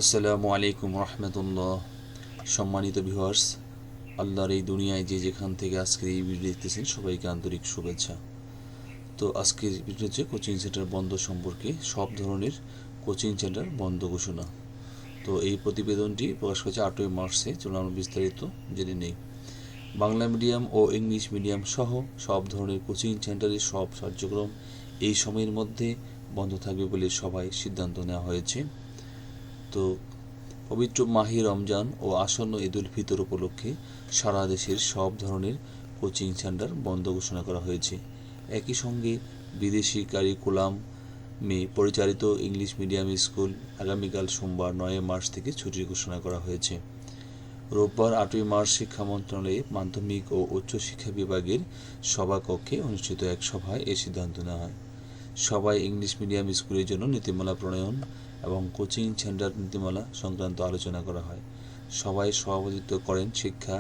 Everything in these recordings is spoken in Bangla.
আসসালামু আলাইকুম রহমতুল্লাহ। সম্মানিত ভিউয়ার্স, আল্লাহর এই দুনিয়ায় যে যেখান থেকে আজকের এই ভিডিও দেখতেছেন সবাইকে আন্তরিক শুভেচ্ছা। তো আজকের ভিডিও হচ্ছে কোচিং সেন্টার বন্ধ সম্পর্কে সব ধরনের কোচিং সেন্টার বন্ধ ঘোষণা। তো এই প্রতিবেদনটি প্রকাশ করেছে 8ই মার্চে। চলুন আমরা বিস্তারিত জেনে নেই। বাংলা মিডিয়াম ও ইংলিশ মিডিয়াম সহ সব ধরনের কোচিং সেন্টারের সব কার্যক্রম এই সময়ের মধ্যে বন্ধ থাকবে বলে সবাই সিদ্ধান্ত নেওয়া হয়েছে। তো পবিত্র মাহে রমজান ও আসন্ন ঈদুল ফিতর উপলক্ষে সারা দেশের সব ধরনের কোচিং সেন্টার বন্ধ ঘোষণা করা হয়েছে। একই সঙ্গে বিদেশি কারিকুলামে পরিচালিত ইংলিশ মিডিয়াম স্কুল আগামীকাল সোমবার 9 মার্চ থেকে ছুটির ঘোষণা করা হয়েছে। রোববার 8ই মার্চ শিক্ষা মন্ত্রণালয়ে মাধ্যমিক ও উচ্চশিক্ষা বিভাগের সভাকক্ষে অনুষ্ঠিত এক সভায় এ সিদ্ধান্ত নেওয়া হয়। সভায় ইংলিশ মিডিয়াম স্কুলের জন্য নীতিমালা প্রণয়ন এবং কোচিং সেন্টার নীতিমালা সংক্রান্ত আলোচনা করা হয়। সভায় সভাপতিত্ব করেন শিক্ষা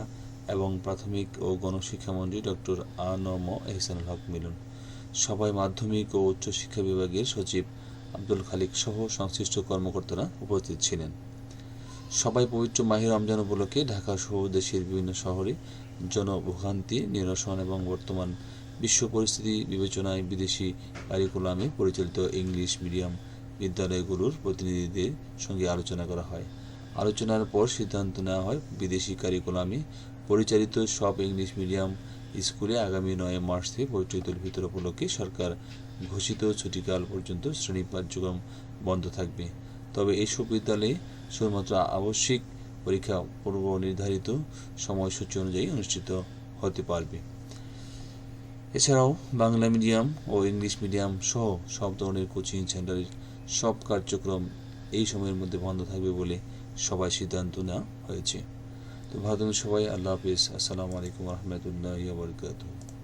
এবং প্রাথমিক ও গণশিক্ষামন্ত্রী ডক্টর আ.ন.ম এহসানুল হক মিলন। সভায় মাধ্যমিক ও উচ্চশিক্ষা বিভাগের সচিব আব্দুল খালিক সহ সংশ্লিষ্ট কর্মকর্তারা উপস্থিত ছিলেন। সবাই পবিত্র মাহে রমজান উপলক্ষে ঢাকা সহ দেশের বিভিন্ন শহরে জনভোগান্তি নিরসন এবং বর্তমান বিশ্ব পরিস্থিতি বিবেচনায় বিদেশি কারিকুলামে পরিচালিত ইংলিশ মিডিয়াম বিদ্যালয়গুলোর প্রতিনিধিদের সঙ্গে আলোচনা করা হয়। আলোচনার পর সিদ্ধান্ত নেওয়া হয় বিদেশি কারিকুলামে পরিচালিত সব ইংলিশ মিডিয়াম স্কুলে আগামী 9 মার্চ থেকে পবিত্র ঈদুল ফিতর উপলক্ষে সরকার ঘোষিত ছুটিকাল পর্যন্ত শ্রেণী কার্যক্রম বন্ধ থাকবে। তবে এইসব বিদ্যালয়ে শুধুমাত্র আবশ্যিক পরীক্ষা পূর্ব নির্ধারিত সময়সূচি অনুযায়ী অনুষ্ঠিত হতে পারবে। এছাড়াও বাংলা মিডিয়াম ও ইংলিশ মিডিয়াম সহ সব ধরনের কোচিং সেন্টারের সব কার্যক্রম এই সময়ের মধ্যে বন্ধ থাকবে বলে সবাই সিদ্ধান্ত নেওয়া হয়েছে। তো ভালো থাকবেন সবাই। আল্লাহ হাফিজ। আসসালামু আলাইকুম রহমতুল্লাহি ওয়া বারাকাতুহু।